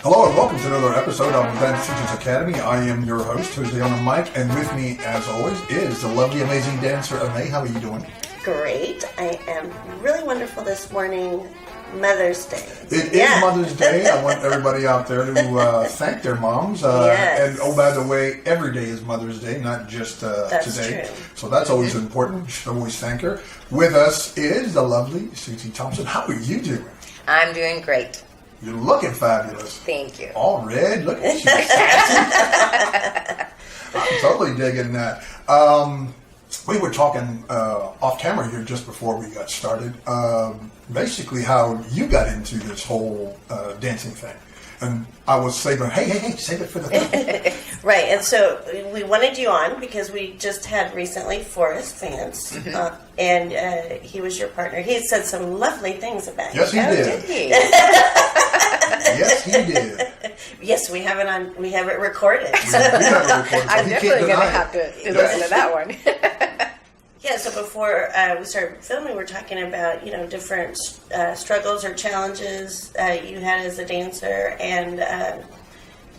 Hello and welcome to another episode of Dance Teachers Academy. I am your host, Susie on the mic, and with me, as always, is the lovely, amazing dancer, May. How are you doing? Great. I am really wonderful this morning. Mother's Day. It is Mother's Day. I want everybody out there to thank their moms. Yes. And oh, by the way, every day is Mother's Day, not just today. True. So that's always important. You should always thank her. With us is the lovely Susie Thompson. How are you doing? I'm doing great. You're looking fabulous. Thank you. All red. Look at you. I'm totally digging that. We were talking off camera here just before we got started. Basically, how you got into this whole dancing thing, and I was saying, "Hey, save it for the thing." Right, and so we wanted you on because we just had recently Forrest Vance, and he was your partner. He had said some lovely things about you. Yes, he did. Did he? Yes, he did. Yes, we have it on. We have it recorded. We have it recorded, so I'm he definitely can't going to deny have it. to listen to that one. Yeah, so before we started filming, we were talking about, different struggles or challenges you had as a dancer, and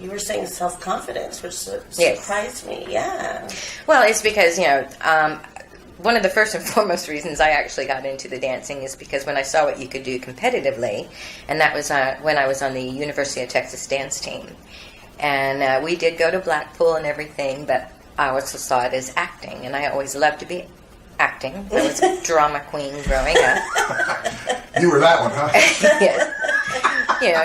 you were saying self-confidence, which surprised me. Yeah. Well, it's because, one of the first and foremost reasons I actually got into the dancing is because when I saw what you could do competitively, and that was when I was on the University of Texas dance team. And we did go to Blackpool and everything, but I also saw it as acting, and I always loved to be acting. I was a drama queen growing up. You were that one, huh? Yes.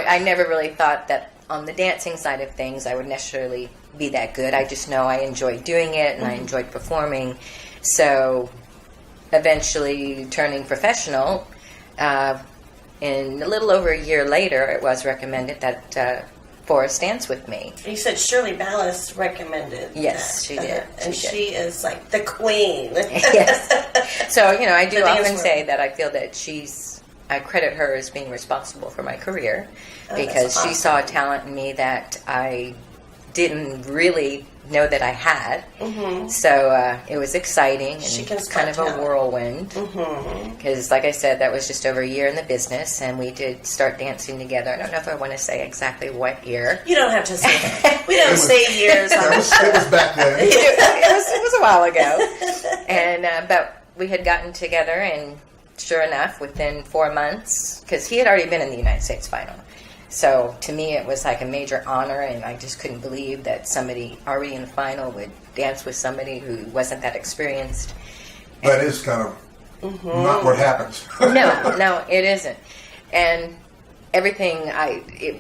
I never really thought that on the dancing side of things I would necessarily be that good. I just know I enjoyed doing it and I enjoyed performing. So eventually turning professional, in a little over a year later, it was recommended that Forrest dance with me. You said Shirley Ballas recommended. Yes, she did. And she is like the queen. Yes. So, I do The often dance say that I feel that I credit her as being responsible for my career because that's she saw a talent in me that I didn't really know that I had. Mm-hmm. So it was exciting and kind of a whirlwind because, like I said, that was just over a year in the business, and we did start dancing together. I don't know if I want to say exactly what year. You don't have to say that. We don't say years on the show. It was back then. it was a while ago. And but we had gotten together, and sure enough, within 4 months, because he had already been in the United States final. So to me, it was like a major honor, and I just couldn't believe that somebody already in the final would dance with somebody who wasn't that experienced. That is kind of not what happens. No, it isn't. And everything,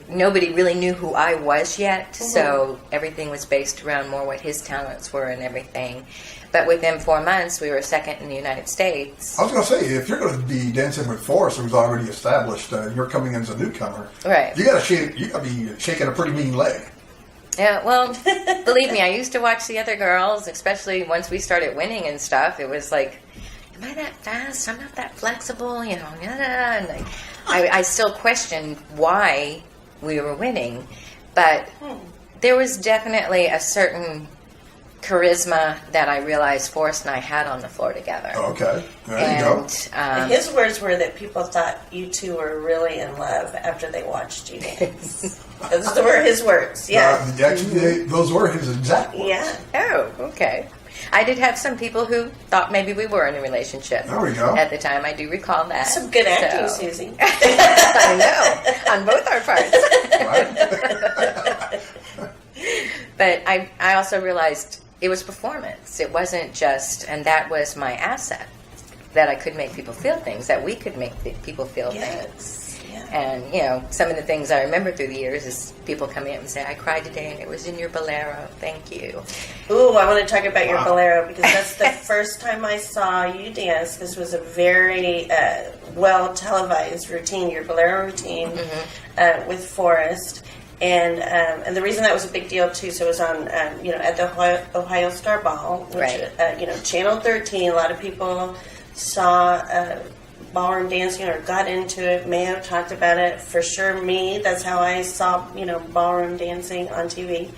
nobody really knew who I was yet, so everything was based around more what his talents were and everything. But within 4 months, we were second in the United States. I was going to say, if you're going to be dancing with Forrest, who's already established, you're coming in as a newcomer. Right. You got to be shaking a pretty mean leg. Yeah, well, believe me, I used to watch the other girls, especially once we started winning and stuff. It was like, am I that fast? I'm not that flexible, and I still questioned why we were winning. But there was definitely a certain charisma that I realized Forrest and I had on the floor together. Okay, there you go. His words were that people thought you two were really in love after they watched you dance. Those were his words, yeah. Actually, those were his exact words. Yeah. Oh, okay. I did have some people who thought maybe we were in a relationship. There we go. At the time, I do recall that. Some good acting, Susie. I know, on both our parts. Right? But I also realized it was performance. It wasn't just, and that was my asset, that I could make people feel things, that we could make people feel things. Yeah. And, some of the things I remember through the years is people coming up and say, I cried today and it was in your bolero. Thank you. Ooh, I want to talk about your bolero because that's the first time I saw you dance. This was a very well televised routine, your bolero routine with Forrest. And the reason that was a big deal too, so it was on at the Ohio Star Ball, which Channel 13. A lot of people saw ballroom dancing or got into it. Mayo talked about it for sure. Me, that's how I saw ballroom dancing on TV.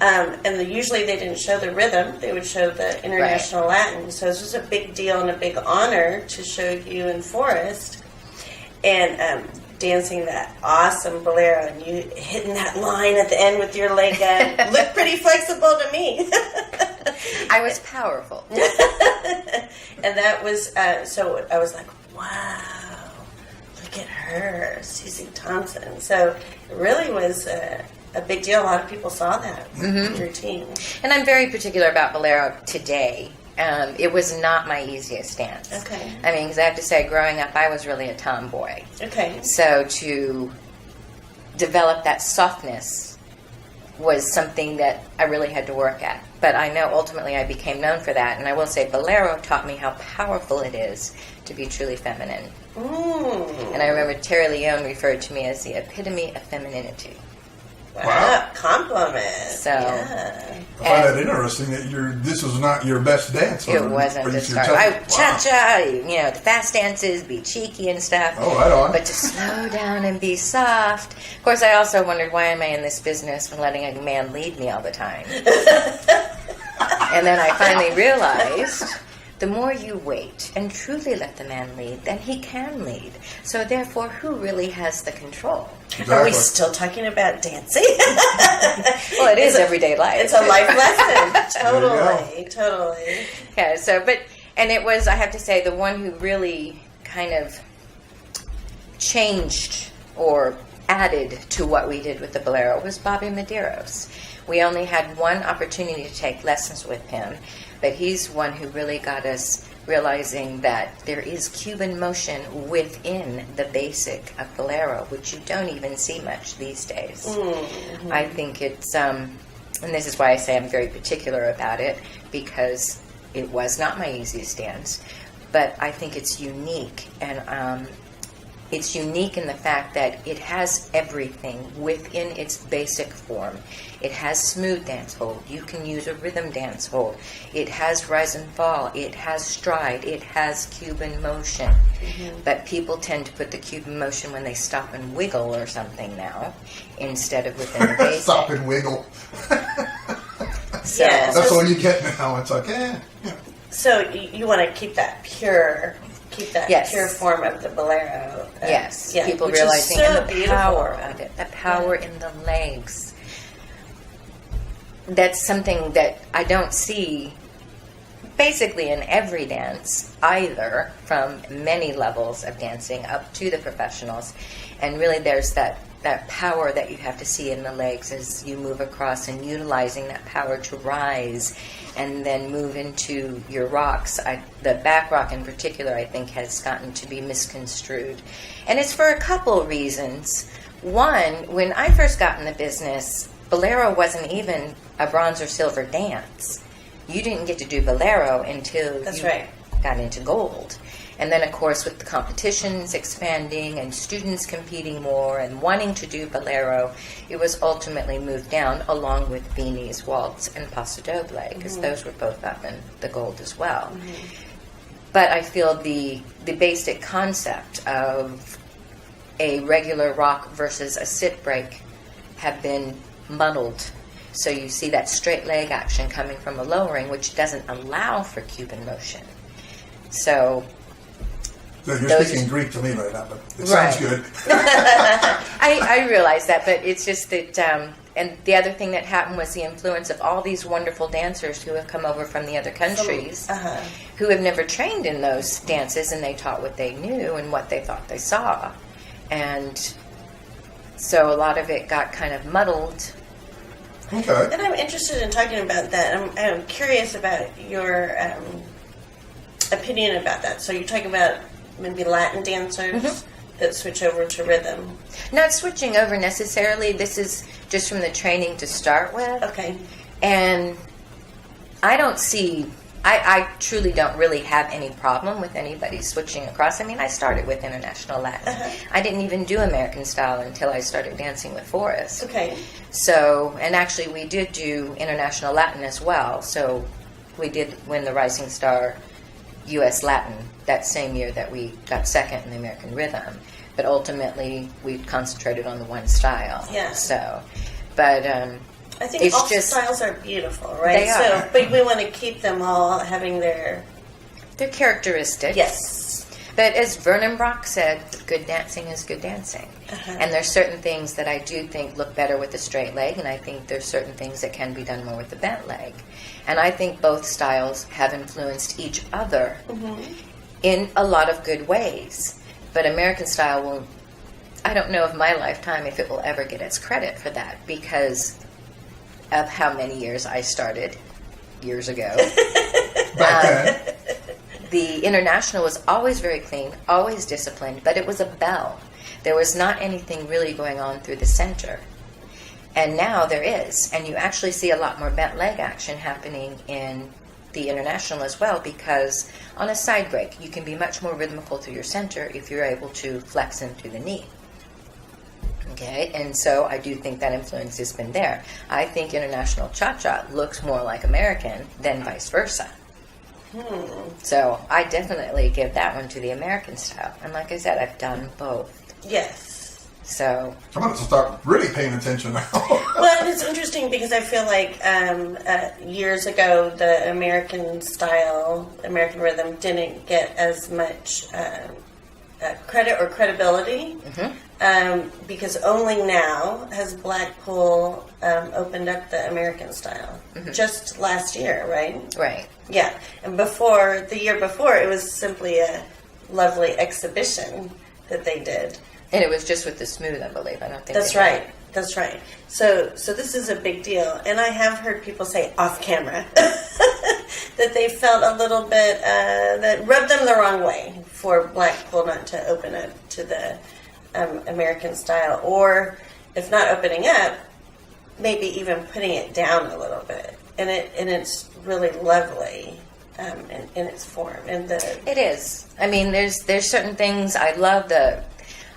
And usually they didn't show the rhythm; they would show the international Latin. So this was a big deal and a big honor to show you and Forrest. And dancing that awesome bolero and you hitting that line at the end with your leg looked pretty flexible to me. I was powerful. And that was, so I was like, wow, look at her, Susie Thompson. So it really was a big deal. A lot of people saw that routine. And I'm very particular about bolero today. It was not my easiest dance. Okay. I mean, because I have to say, growing up, I was really a tomboy. Okay. So to develop that softness was something that I really had to work at. But I know ultimately I became known for that. And I will say, bolero taught me how powerful it is to be truly feminine. And I remember Terry Leone referred to me as the epitome of femininity. Wow. Compliment. So, I find that interesting that this was not your best dance. It wasn't to start. Cha-cha, the fast dances, be cheeky and stuff. Oh, right on. But to slow down and be soft. Of course, I also wondered, why am I in this business when letting a man lead me all the time? And then I finally realized, the more you wait and truly let the man lead, then he can lead. So therefore, who really has the control? Exactly. Are we still talking about dancing? Well, it is everyday life. It's a life lesson. Totally. Yeah, so, and it was, I have to say, the one who really kind of changed or added to what we did with the bolero was Bobby Medeiros. We only had one opportunity to take lessons with him, but he's one who really got us realizing that there is Cuban motion within the basic of bolero, which you don't even see much these days. Mm-hmm. I think it's, and this is why I say I'm very particular about it, because it was not my easiest dance, but I think it's unique, and it's unique in the fact that it has everything within its basic form. It has smooth dance hold. You can use a rhythm dance hold. It has rise and fall. It has stride. It has Cuban motion. Mm-hmm. But people tend to put the Cuban motion when they stop and wiggle or something now, instead of within the basic. Stop and wiggle. So, yeah, that's all you get now. It's like, So you want to keep that pure form of the bolero. Yes. Yeah, people which realizing is so and the beautiful. power of it. The power in the legs. That's something that I don't see basically in every dance either, from many levels of dancing up to the professionals. And really there's that power that you have to see in the legs as you move across, and utilizing that power to rise and then move into your rocks. The back rock in particular, I think, has gotten to be misconstrued. And it's for a couple reasons. One, when I first got in the business, bolero wasn't even a bronze or silver dance. You didn't get to do bolero until got into gold. And then, of course, with the competitions expanding and students competing more and wanting to do bolero, it was ultimately moved down along with Viennese waltz and paso doble, because those were both up in the gold as well. Mm-hmm. But I feel the basic concept of a regular rock versus a sit break have been muddled. So you see that straight leg action coming from a lowering, which doesn't allow for Cuban motion. So you're speaking Greek to me right now, but it sounds good. I realize that, but it's just that, and the other thing that happened was the influence of all these wonderful dancers who have come over from the other countries, who have never trained in those dances, and they taught what they knew and what they thought they saw. And so a lot of it got kind of muddled. Okay. And I'm interested in talking about that. I'm curious about your opinion about that. So you're talking about maybe Latin dancers that switch over to rhythm. Not switching over necessarily. This is just from the training to start with. Okay. And I don't see... I truly don't really have any problem with anybody switching across. I mean, I started with International Latin. I didn't even do American style until I started dancing with Forrest. Okay. So, and actually we did do International Latin as well. So we did win the Rising Star U.S. Latin that same year that we got second in the American Rhythm. But ultimately we concentrated on the one style. Yeah. So, but... I think all styles are beautiful, right? They are. But we want to keep them all having their characteristics. Yes. But as Vernon Brock said, good dancing is good dancing. And there's certain things that I do think look better with the straight leg, and I think there's certain things that can be done more with the bent leg. And I think both styles have influenced each other in a lot of good ways. But American style will, I don't know of my lifetime if it will ever get its credit for that, because of how many years I started years ago. Back then. The international was always very clean, always disciplined, but it was a bell. There was not anything really going on through the center. And now there is, and you actually see a lot more bent leg action happening in the international as well, because on a side break, you can be much more rhythmical through your center if you're able to flex into the knee. Okay, and so I do think that influence has been there. I think international cha-cha looks more like American than vice versa. So I definitely give that one to the American style. And like I said, I've done both. Yes. So I'm going to start really paying attention now. Well, and it's interesting because I feel like years ago, the American style, American rhythm didn't get as much credit or credibility. Because only now has Blackpool opened up the American style. Just last year, right? right. Yeah. And the year before, it was simply a lovely exhibition that they did. And it was just with the smooth, I believe. I don't think That's they had- right. That's right. So this is a big deal. And I have heard people say off camera that they felt a little bit, that rubbed them the wrong way for Blackpool not to open up to the American style. Or if not opening up, maybe even putting it down a little bit. And it's really lovely in its form. And It is. I mean, there's certain things I love.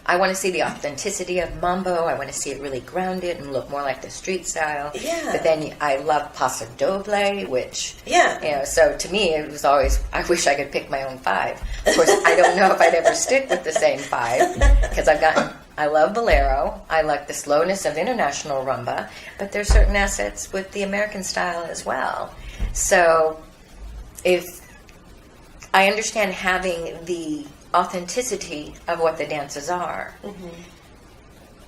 I want to see the authenticity of mambo. I want to see it really grounded and look more like the street style. Yeah. But then I love paso doble, which, Yeah. so to me it was always, I wish I could pick my own five. Of course, I don't know if I'd ever stick with the same five, because I love bolero. I like the slowness of international rumba, but there's certain assets with the American style as well. So if I understand having the authenticity of what the dances are,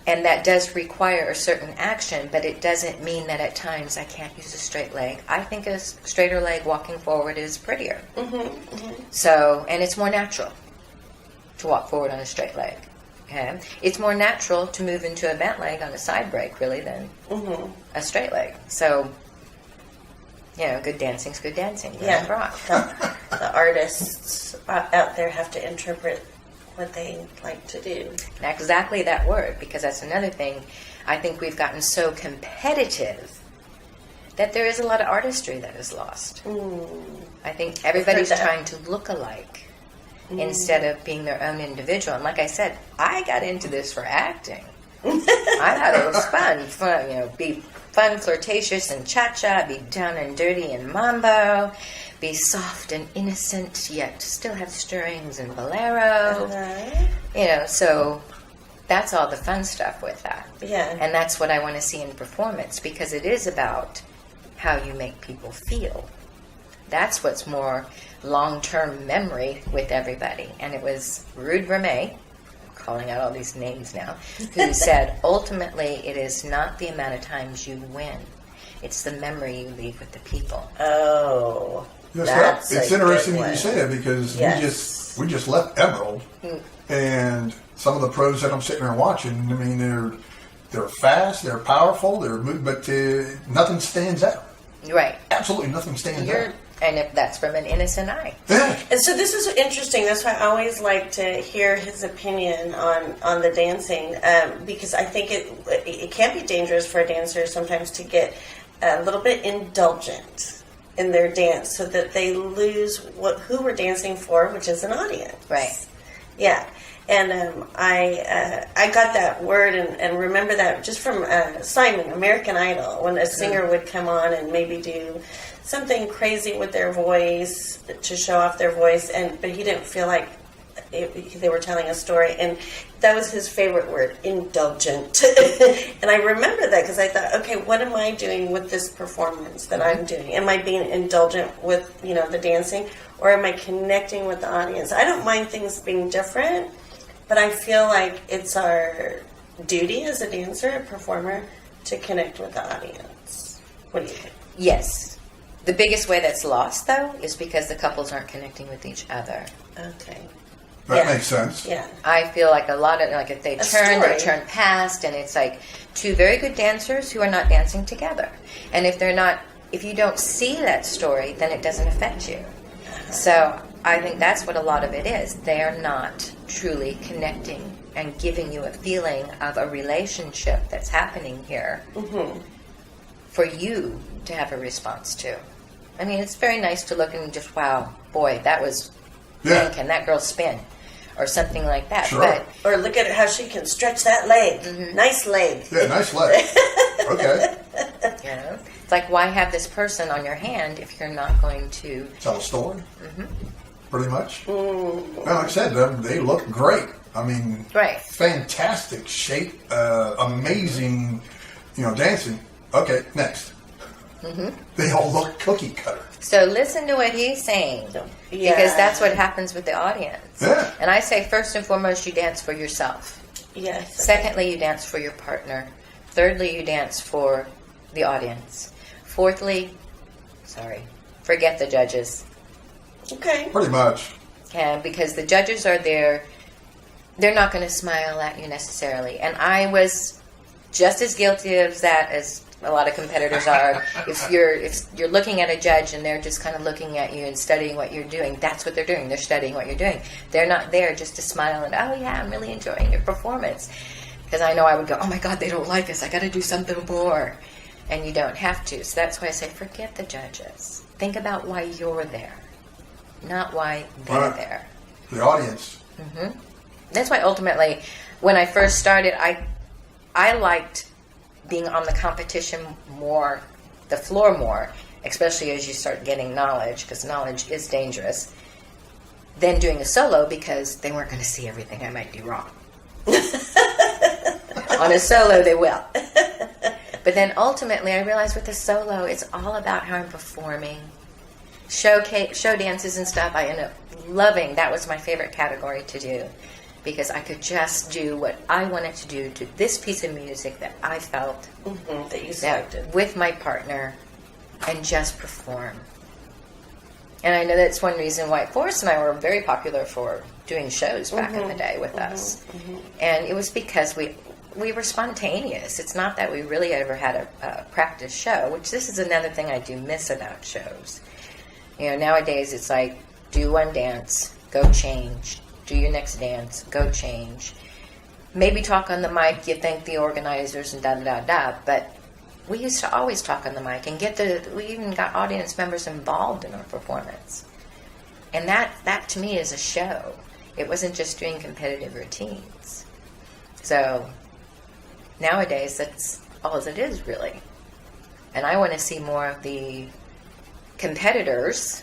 and that does require a certain action, but it doesn't mean that at times I can't use a straight leg. I think a straighter leg walking forward is prettier. So, and it's more natural to walk forward on a straight leg. Okay, it's more natural to move into a bent leg on a side break, really, than a straight leg. So, good dancing's good dancing. Yeah. Brock. The artists out there have to interpret what they like to do. Exactly that word, because that's another thing. I think we've gotten so competitive that there is a lot of artistry that is lost. I think everybody's that. trying to look alike instead of being their own individual. And like I said, I got into this for acting. I thought it was fun, be fun, flirtatious, and cha-cha, be down and dirty and mambo, be soft and innocent, yet still have stirrings and bolero. So that's all the fun stuff with that. Yeah. And that's what I want to see in performance, because it is about how you make people feel. That's what's more long-term memory with everybody. And it was Rude Vermey, calling out all these names now, who said, ultimately, it is not the amount of times you win. It's the memory you leave with the people. Oh, Yes, that's it's a interesting good that you one. say that, because Yes. we just left Emerald, and some of the pros that I'm sitting there watching, I mean, they're fast, they're powerful, but nothing stands out. Right. Absolutely nothing stands out. And if that's from an innocent eye. Yeah. And so this is interesting. That's why I always like to hear his opinion on the dancing, because I think it can be dangerous for a dancer sometimes to get a little bit indulgent in their dance, so that they lose who we're dancing for, which is an audience. Right. Yeah. And I got that word and remember that just from Simon, American Idol, when a singer would come on and maybe do something crazy with their voice to show off their voice, but he didn't feel like they were telling a story, and that was his favorite word, indulgent. And I remember that because I thought, okay, what am I doing with this performance that I'm doing? Am I being indulgent with, the dancing, or am I connecting with the audience? I don't mind things being different, but I feel like it's our duty as a dancer, a performer, to connect with the audience. What do you think? Yes. The biggest way that's lost, though, is because the couples aren't connecting with each other. Okay. That makes sense. Yeah. I feel like a lot of, like, if they story. turn past, and it's like two very good dancers who are not dancing together. And if you don't see that story, then it doesn't affect you. So I think that's what a lot of it is. They are not truly connecting and giving you a feeling of a relationship that's happening here for you to have a response to. I mean, it's very nice to look and just, wow, boy, that was, can that girl spin? Or something like that. Sure. But, or look at how she can stretch that leg. Nice leg. Yeah, nice leg. Okay. It's like, why have this person on your hand if you're not going to Tell a story. Pretty much. Well, like I said, they look great. I mean, fantastic shape, amazing, dancing. Okay, next. They all look cookie cutter. So listen to what he's saying, because that's what happens with the audience. Yeah. And I say, first and foremost, you dance for yourself. Yes. Secondly, you dance for your partner. Thirdly, you dance for the audience. Fourthly, forget the judges. Okay. Pretty much. Okay, because the judges are there. They're not going to smile at you necessarily. And I was just as guilty of that as a lot of competitors are. If you're looking at a judge and they're just kind of looking at you and studying what you're doing, that's what they're doing. They're studying what you're doing. They're not there just to smile and, oh yeah, I'm really enjoying your performance. Because I know I would go, oh my God, they don't like us. I got to do something more. And you don't have to. So that's why I say, forget the judges. Think about why you're there, not why they're there. The audience. That's why ultimately, when I first started, I liked being on the competition more, the floor more, especially as you start getting knowledge, because knowledge is dangerous, than doing a solo, because they weren't going to see everything I might do wrong. On a solo, they will. But then ultimately, I realized with the solo, it's all about how I'm performing. Show dances and stuff, I ended up loving. That was my favorite category to do, because I could just do what I wanted to do to this piece of music that I felt that you selected with my partner, and just perform. And I know that's one reason why Forrest and I were very popular for doing shows back in the day with us. And it was because we were spontaneous. It's not that we really ever had a practice show, which this is another thing I do miss about shows. Nowadays it's like, do one dance, go change. Do your next dance, go change. Maybe talk on the mic, you thank the organizers and da-da-da-da, but we used to always talk on the mic and we even got audience members involved in our performance. And that to me is a show. It wasn't just doing competitive routines. So nowadays, that's all it is, really. And I want to see more of the competitors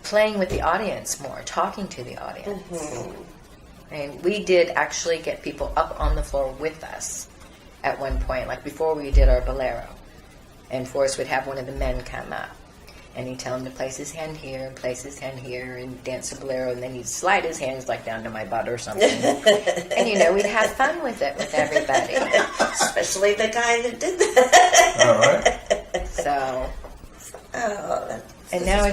playing with the audience more, talking to the audience. And we did actually get people up on the floor with us at one point, like before we did our bolero. And Forrest would have one of the men come up, and he'd tell him to place his hand here and place his hand here and dance a bolero, and then he'd slide his hands like down to my butt or something. And we'd have fun with it with everybody. Especially the guy that did that. All right. So, and now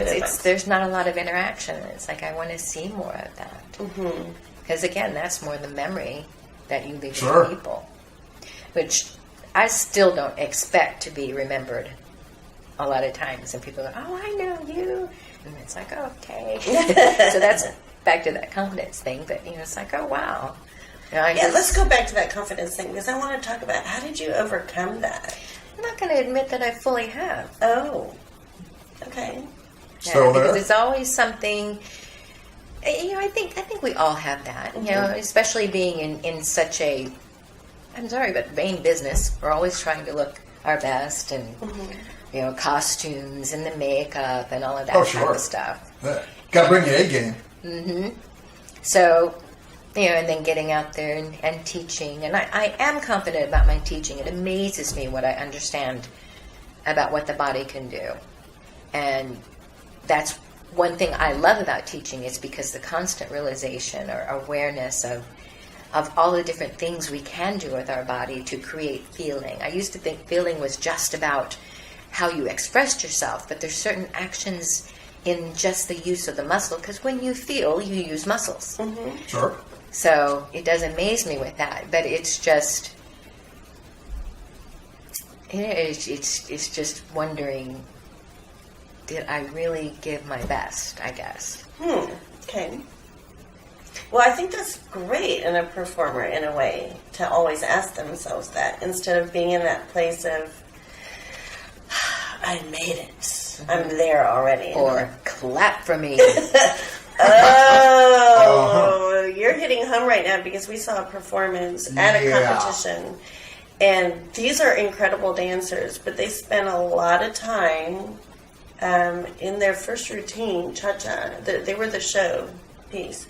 there's not a lot of interaction. It's like, I want to see more of that. Because again, that's more the memory that you leave with people, which I still don't expect to be remembered a lot of times. And people go, oh, I know you. And it's like, okay. So that's back to that confidence thing. But, it's like, oh, wow. Let's go back to that confidence thing, because I want to talk about, how did you overcome that? I'm not going to admit that I fully have. Oh. Okay. So because it's always something. I think we all have that. Especially being in such a, I'm sorry, but vain business. We're always trying to look our best, and costumes and the makeup and all of that kind of stuff. Yeah. Got to bring your A game. So, and then getting out there and teaching. And I am confident about my teaching. It amazes me what I understand about what the body can do. And that's one thing I love about teaching, is because the constant realization or awareness of all the different things we can do with our body to create feeling. I used to think feeling was just about how you expressed yourself, but there's certain actions in just the use of the muscle, because when you feel, you use muscles. Sure. So it does amaze me with that, but it's just, it's just wondering, did I really give my best, I guess. Okay. Well, I think that's great in a performer, in a way, to always ask themselves that, instead of being in that place of, I made it. I'm there already. Or clap for me. Oh, you're hitting home right now, because we saw a performance at a competition. And these are incredible dancers, but they spend a lot of time in their first routine, cha-cha. They were the show piece.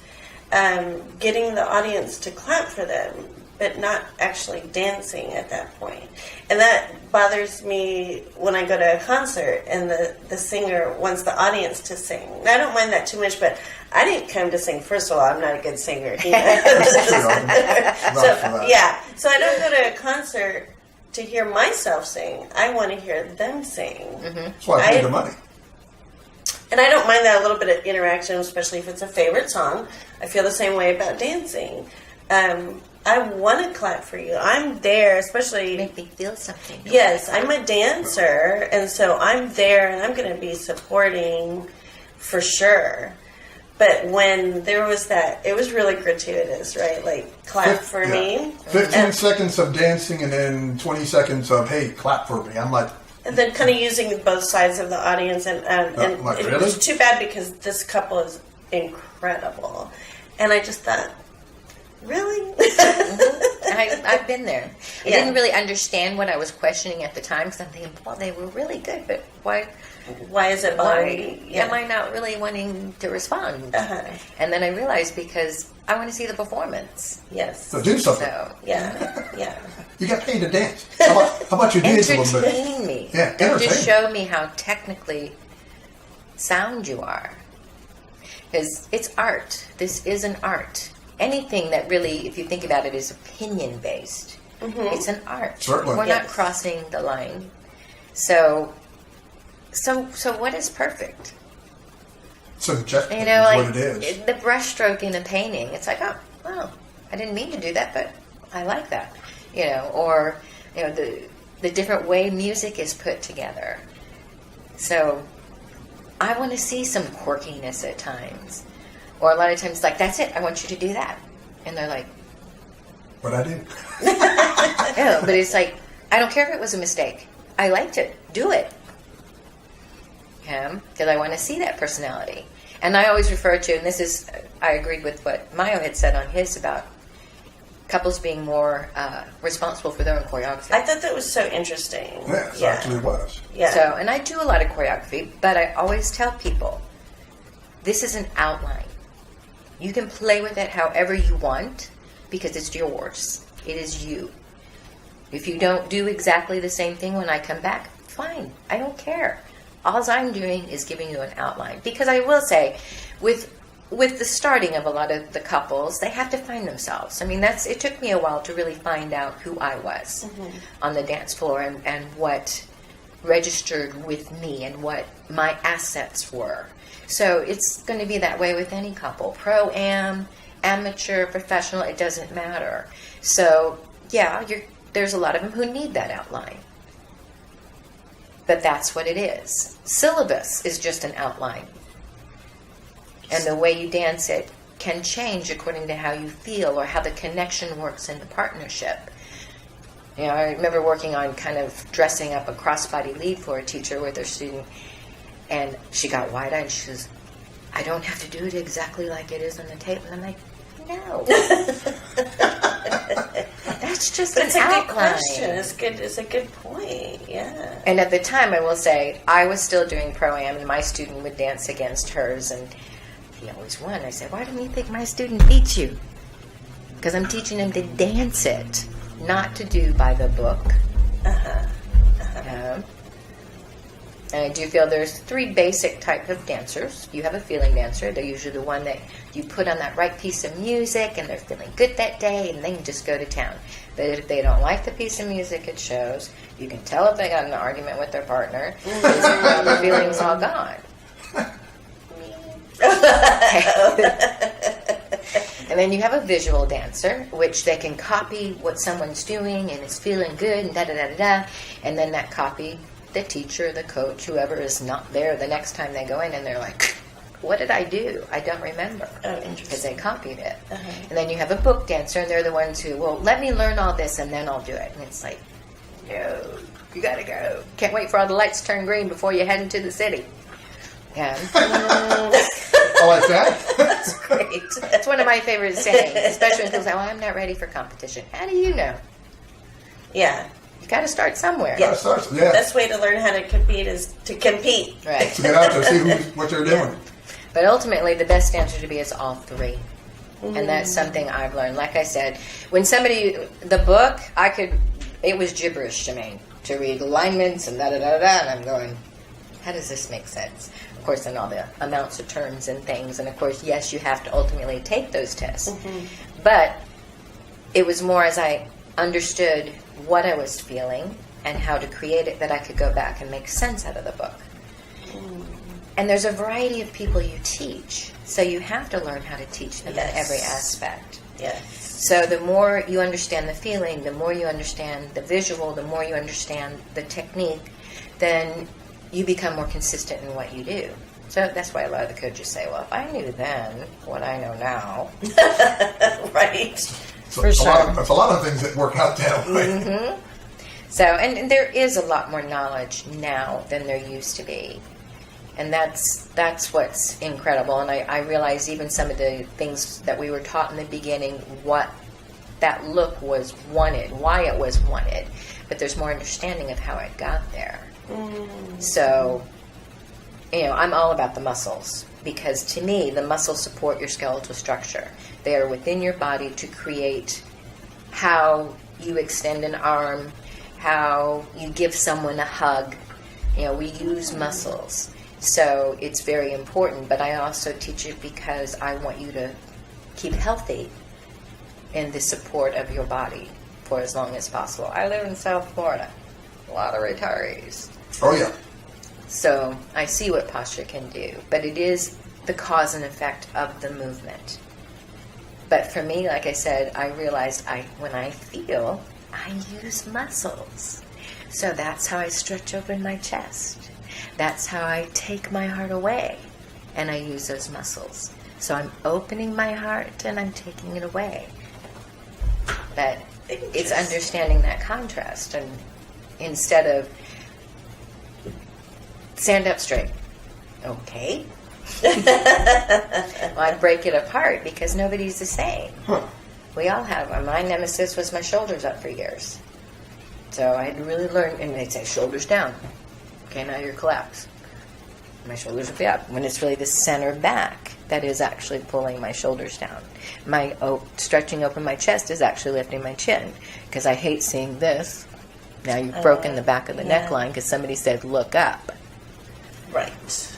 Getting the audience to clap for them, but not actually dancing at that point. And that bothers me when I go to a concert and the singer wants the audience to sing. And I don't mind that too much, but I didn't come to sing. First of all, I'm not a good singer. So I don't go to a concert to hear myself sing. I want to hear them sing. That's why I pay the money. And I don't mind that a little bit of interaction, especially if it's a favorite song. I feel the same way about dancing. I want to clap for you. I'm there, especially... Make me feel something. Yes, I'm a dancer, and so I'm there, and I'm going to be supporting for sure. But when there was that, it was really gratuitous, right? Like, clap for me. 15 seconds of dancing and then 20 seconds of, hey, clap for me. I'm like... And then kind of using both sides of the audience. And like, it really? was too bad, because this couple is incredible. And I just thought, really? I've been there. I didn't really understand what I was questioning at the time, because I'm thinking, well, they were really good, but why is it bothering you? Am I not really wanting to respond? And then I realized, because I want to see the performance. Yes. So do something. So, Yeah. You got paid to dance. How about you dance a little bit? Entertain me. Yeah, Don't entertain. just show me how technically sound you are. Because it's art. This is an art. Anything that really, if you think about it, is opinion-based, it's an art. Certainly. We're not crossing the line. So what is perfect? Suggestive is like what it is. the brushstroke in a painting. It's like, oh, well, I didn't mean to do that, but I like that. Or the different way music is put together. So I want to see some quirkiness at times. Or a lot of times, like, that's it, I want you to do that. And they're like... But I did. No, but it's like, I don't care if it was a mistake. I liked it. Do it. Because I want to see that personality. And I always refer to, and this is, I agreed with what Mayo had said on his about couples being more responsible for their own choreography. I thought that was so interesting. Yes, actually was. Yeah. So, and I do a lot of choreography, but I always tell people, this is an outline. You can play with it however you want, because it's yours. It is you. If you don't do exactly the same thing when I come back, fine. I don't care. All I'm doing is giving you an outline. Because I will say, with the starting of a lot of the couples, they have to find themselves. I mean, it took me a while to really find out who I was on the dance floor and what registered with me and what my assets were. So it's going to be that way with any couple. Pro-am, amateur, professional, it doesn't matter. So, there's a lot of them who need that outline. But that's what it is. Syllabus is just an outline. And the way you dance it can change according to how you feel or how the connection works in the partnership. I remember working on kind of dressing up a crossbody lead for a teacher with her student. And she got wide-eyed and she goes, I don't have to do it exactly like it is on the tape. And I'm like, no. That's just an outline. Good question. It's a good point. Yeah. And at the time, I will say, I was still doing pro-am, and my student would dance against hers, and he always won. I said, why don't you think my student beats you? Because I'm teaching him to dance it, not to do by the book. And I do feel there's 3 basic types of dancers. You have a feeling dancer. They're usually the one that you put on that right piece of music and they're feeling good that day and they can just go to town. But if they don't like the piece of music it shows, you can tell if they got in an argument with their partner because the feeling's all gone. And then you have a visual dancer, which they can copy what someone's doing and it's feeling good and da-da-da-da-da. And then that copy, the teacher, the coach, whoever is not there the next time they go in and they're like, what did I do? I don't remember. Oh, interesting. Because they copied it. And then you have a book dancer and they're the ones who, well, let me learn all this and then I'll do it. And it's like, no, you gotta go. Can't wait for all the lights to turn green before you head into the city. Yeah. I like that. That's great. That's one of my favorite sayings, especially when people say, well, I'm not ready for competition. How do you know? Yeah. You got to start somewhere. Yeah. Yeah. Best way to learn how to compete is to compete. Right. To get out there, see what they're doing. But ultimately, the best dancer to be is all 3. And that's something I've learned. Like I said, when somebody, the book, it was gibberish to me to read alignments and da-da-da-da, and I'm going, how does this make sense? Of course, and all the amounts of terms and things. And of course, yes, you have to ultimately take those tests. But it was more as I understood what I was feeling and how to create it that I could go back and make sense out of the book. And there's a variety of people you teach, so you have to learn how to teach them in every aspect. Yes. So the more you understand the feeling, the more you understand the visual, the more you understand the technique, then you become more consistent in what you do. So that's why a lot of the coaches say, well, if I knew then what I know now. Right. So For sure. There's a lot of things that work out that way. So, and there is a lot more knowledge now than there used to be. And that's what's incredible. And I realize even some of the things that we were taught in the beginning, what that look was wanted, why it was wanted. But there's more understanding of how it got there. So, I'm all about the muscles. Because to me, the muscles support your skeletal structure. They are within your body to create how you extend an arm, how you give someone a hug. We use muscles. So it's very important, but I also teach it because I want you to keep healthy in the support of your body for as long as possible. I live in South Florida. A lot of retirees. Oh, yeah. So I see what posture can do, but it is the cause and effect of the movement. But for me, like I said, I realized when I feel, I use muscles. So that's how I stretch open my chest. That's how I take my heart away, and I use those muscles. So I'm opening my heart, and I'm taking it away. But it's understanding that contrast, and instead of stand up straight, okay. Well, I break it apart because nobody's the same. We all have. My nemesis was my shoulders up for years. So I had to really learn, and they'd say, shoulders down. Okay, now you're collapsed. My shoulders will be up. When it's really the center back that is actually pulling my shoulders down. My stretching open my chest is actually lifting my chin. Because I hate seeing this. Now you've broken the back of the neckline because somebody said, look up. Right.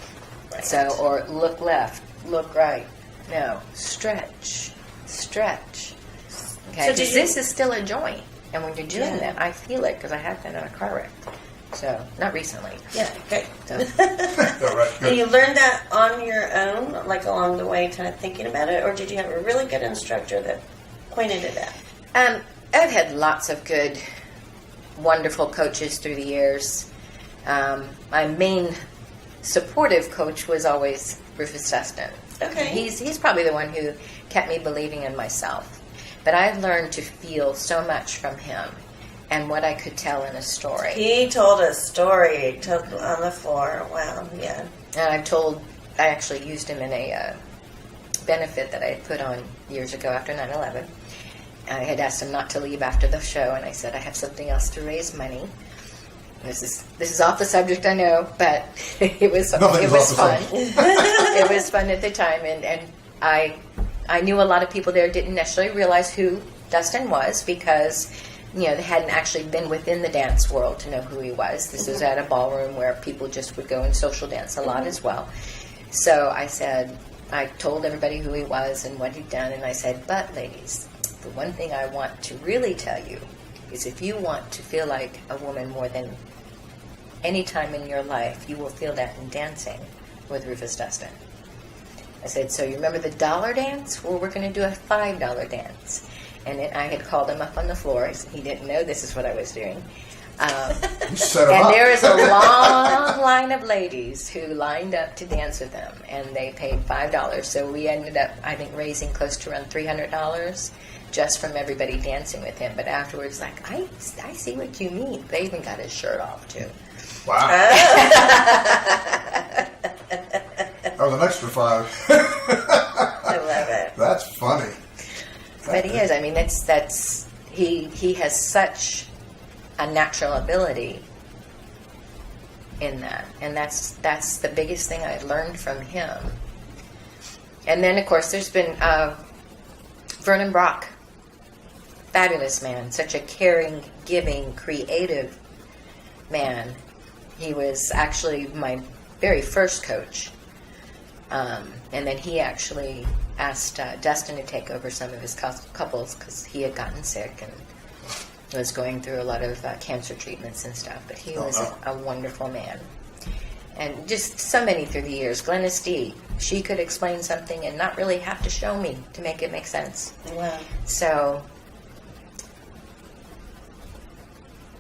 So, or look left, look right. No, stretch. Okay, So because this is still a joint. And when you're doing that, I feel it because I have been in a car wreck. So, not recently. Yeah, okay. So, All right, And good. you learned that on your own, like along the way, kind of thinking about it, or did you have a really good instructor that pointed it out? I've had lots of good, wonderful coaches through the years. My main supportive coach was always Rufus Dustin. Okay. He's probably the one who kept me believing in myself. But I learned to feel so much from him and what I could tell in a story. He told a story on the floor. Wow, yeah. And I actually used him in a benefit that I had put on years ago after 9/11. I had asked him not to leave after the show, and I said, I have something else to raise money. This is off the subject, I know, but it was fun. It was fun at the time, and I knew a lot of people there didn't necessarily realize who Dustin was because they hadn't actually been within the dance world to know who he was. This was at a ballroom where people just would go and social dance a lot as well. So I told everybody who he was and what he'd done, and I said, but ladies, the one thing I want to really tell you is if you want to feel like a woman more than any time in your life, you will feel that in dancing with Rufus Dustin. I said, so you remember the dollar dance? Well, we're going to do a $5 dance. And I had called him up on the floor. He didn't know this is what I was doing. And there is a long line of ladies who lined up to dance with him, and they paid $5. So we ended up, I think, raising close to around $300 just from everybody dancing with him. But afterwards, like, I see what you mean. They even got his shirt off, too. Wow. That was an extra $5. I love it. That's funny. But he is. I mean, he has such a natural ability in that, and that's the biggest thing I learned from him. And then, of course, there's been Vernon Brock, fabulous man, such a caring, giving, creative man. He was actually my very first coach. And then he actually asked Dustin to take over some of his couples because he had gotten sick and was going through a lot of cancer treatments and stuff. But he was a wonderful man. And just so many through the years. Glennis D, she could explain something and not really have to show me to make it make sense. Wow. So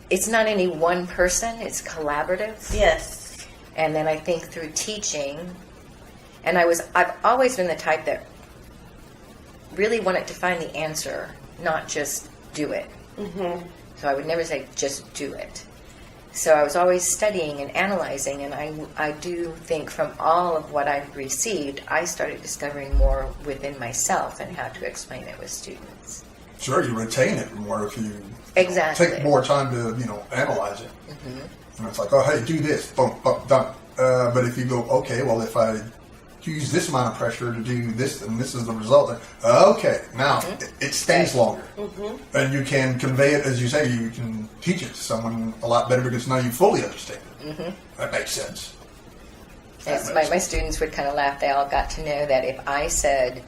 it's not any one person, it's collaborative. Yes. And then I think through teaching, and I've always been the type that really wanted to find the answer, not just do it. Mm-hmm. So I would never say just do it. So I was always studying and analyzing, and I do think from all of what I've received, I started discovering more within myself and how to explain it with students. Sure, you retain it more if you Exactly. take more time to analyze it. Mm-hmm. And it's like, oh, hey, do this, boom, boom, done. But if you go, okay, well, if I use this amount of pressure to do this, and this is the result, okay, now it stays longer. Mm-hmm. And you can convey it, as you say, you can teach it to someone a lot better because now you fully understand it. Mm-hmm. That makes sense. Yes, my students would kind of laugh. They all got to know that if I said,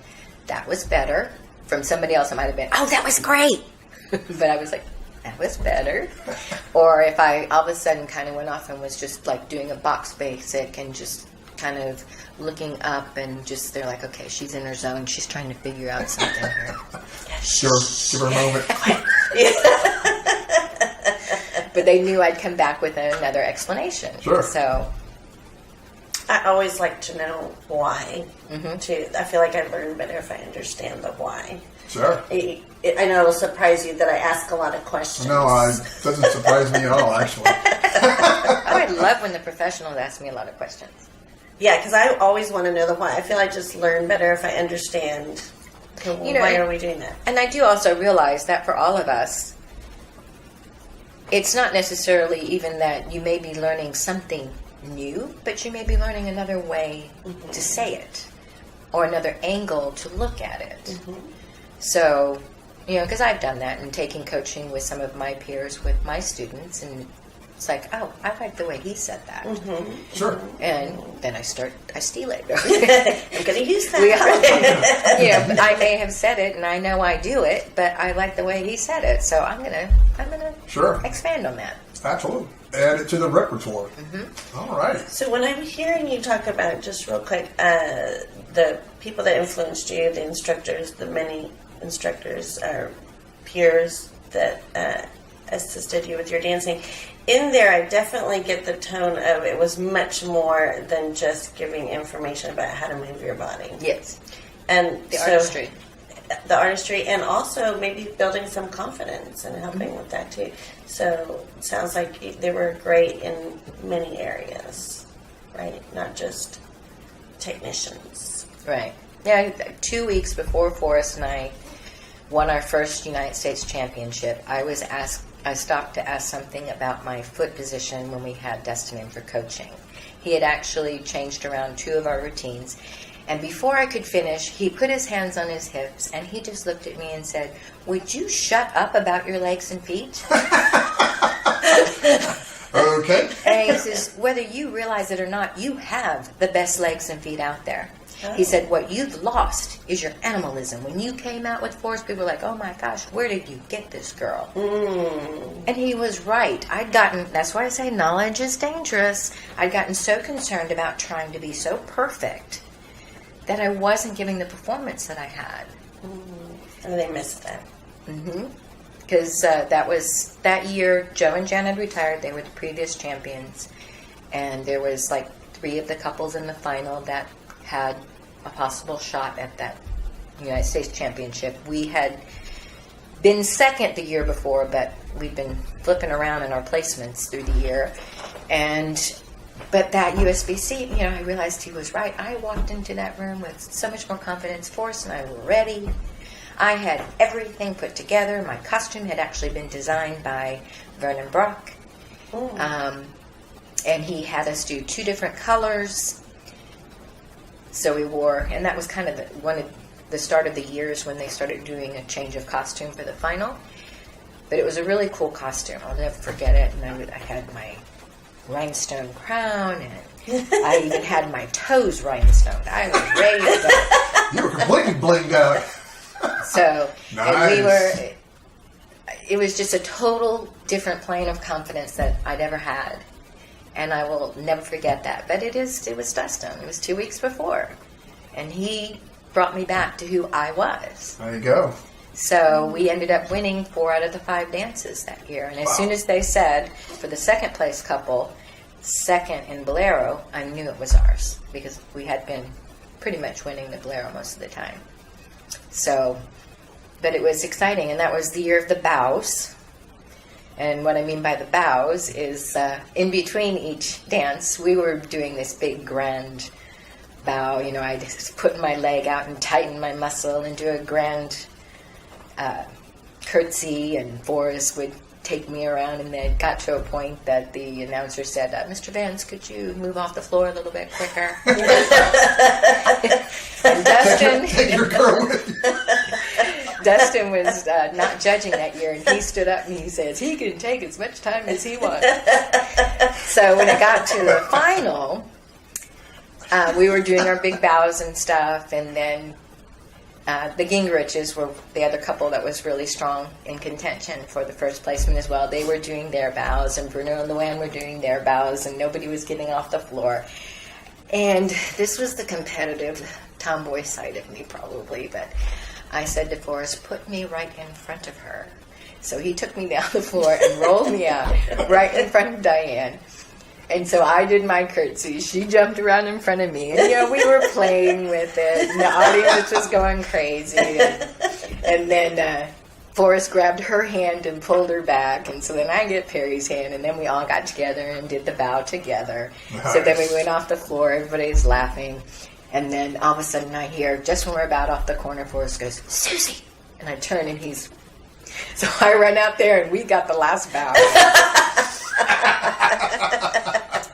that was better, from somebody else, it might have been, oh, that was great. But I was like, that was better. Or if I all of a sudden kind of went off and was just like doing a box basic and just kind of looking up and just, they're like, okay, she's in her zone. She's trying to figure out something here. Give her a moment. But they knew I'd come back with another explanation. Sure. So I always like to know why, too. I feel like I learn better if I understand the why. Sure. I know it'll surprise you that I ask a lot of questions. No, it doesn't surprise me at all, actually. I love when the professionals ask me a lot of questions. Yeah, because I always want to know the why. I feel I just learn better if I understand why are we doing that. And I do also realize that for all of us, it's not necessarily even that you may be learning something new, but you may be learning another way to say it or another angle to look at it. Mm-hmm. So, because I've done that and taking coaching with some of my peers with my students, and it's like, oh, I like the way he said that. Mm-hmm. Sure. And then I steal it. I'm going to use that. But I may have said it and I know I do it, but I like the way he said it, so I'm gonna sure expand on that. Absolutely. Add it to the repertoire. Mm-hmm. All right. So when I'm hearing you talk about, just real quick, the people that influenced you, the instructors, the many instructors or peers that assisted you with your dancing, in there I definitely get the tone of it was much more than just giving information about how to move your body. Yes. And the artistry. The artistry, and also maybe building some confidence and helping with that too. So it sounds like they were great in many areas, right? Not just technicians. Right. Yeah, 2 weeks before Forrest and I won our first United States championship, I was asked I stopped to ask something about my foot position when we had Dustin in for coaching. He had actually changed around 2 of our routines. And before I could finish, he put his hands on his hips and he just looked at me and said, "Would you shut up about your legs and feet?" Okay. And he says, "Whether you realize it or not, you have the best legs and feet out there." He said, "What you've lost is your animalism. When you came out with Forrest, people were like, 'Oh my gosh, where did you get this girl?'" And he was right. That's why I say knowledge is dangerous. I'd gotten so concerned about trying to be so perfect that I wasn't giving the performance that I had. And they missed that. Because that year, Joe and Jan had retired. They were the previous champions. And there was like 3 of the couples in the final that had a possible shot at that United States Championship. We had been second the year before, but we'd been flipping around in our placements through the year. But that USBC, I realized he was right. I walked into that room with so much more confidence. Forrest and I were ready. I had everything put together. My costume had actually been designed by Vernon Brock. And he had us do 2 different colors. So we wore, and that was kind of one of the start of the years when they started doing a change of costume for the final. But it was a really cool costume. I'll never forget it. And I had my rhinestone crown, and I even had my toes rhinestoned. I was ready to go. You were completely blinged out. So, Nice. and it was just a total different plane of confidence that I'd ever had. And I will never forget that. But it was Dustin. It was 2 weeks before. And he brought me back to who I was. There you go. So we ended up winning 4 out of the 5 dances that year. And as soon as they said, for the second place couple, second in Bolero, I knew it was ours. Because we had been pretty much winning the Bolero most of the time. So, but it was exciting. And that was the year of the bows. And what I mean by the bows is in between each dance, we were doing this big grand bow. I just put my leg out and tighten my muscle and do a grand curtsy, and Forrest would take me around, and then it got to a point that the announcer said, "Mr. Vance, could you move off the floor a little bit quicker?" And Dustin... Take your girl with you. Dustin was not judging that year, and he stood up and he says he can take as much time as he wants. So when it got to the final, we were doing our big bows and stuff, and then the Gingriches were the other couple that was really strong in contention for the first placement as well. They were doing their bows, and Bruno and Luann were doing their bows, and nobody was getting off the floor. And this was the competitive tomboy side of me, probably, but I said to Forrest, "Put me right in front of her." So he took me down the floor and rolled me out right in front of Diane. And so I did my curtsy. She jumped around in front of me. And, we were playing with it. And the audience was going crazy. And then Forrest grabbed her hand and pulled her back. And so then I get Perry's hand. And then we all got together and did the bow together. Nice. So then we went off the floor. Everybody's laughing. And then all of a sudden I hear, just when we're about off the corner, Forrest goes, "Susie!" And I turn and he's... So I run out there and we got the last bow.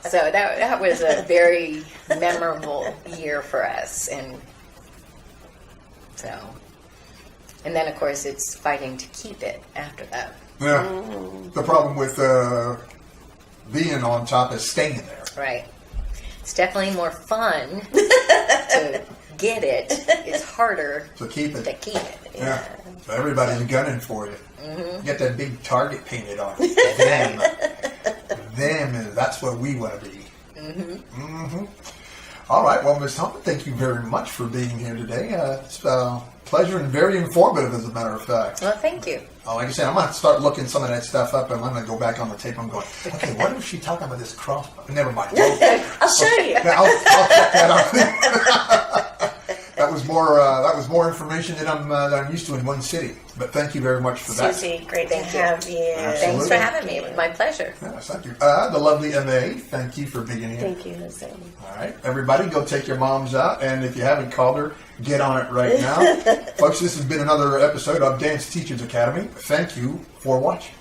So that was a very memorable year for us. And then of course it's fighting to keep it after that. Yeah. The problem with being on top is staying there. Right. It's definitely more fun to get it. It's harder to keep it. Yeah. So everybody's gunning for you. Mm-hmm. Get that big target painted on you. That's what we want to be. Mm-hmm. Mm-hmm. All right. Well, Ms. Thompson, thank you very much for being here today. It's a pleasure and very informative, as a matter of fact. Well, thank you. Like I said, I'm going to start looking some of that stuff up, and I'm going to go back on the tape. I'm going, okay, what is she talking about this cross? Never mind. I'll show you. I'll check that out. That was more information that I'm used to in one city. But thank you very much for that. Susie, great to have you. Absolutely. Thanks for having me. It was my pleasure. Yes, thank you. The lovely MA, thank you for being here. Thank you, Jose. All right, everybody, go take your moms out, and if you haven't called her, get on it right now. Folks, this has been another episode of Dance Teachers Academy. Thank you for watching.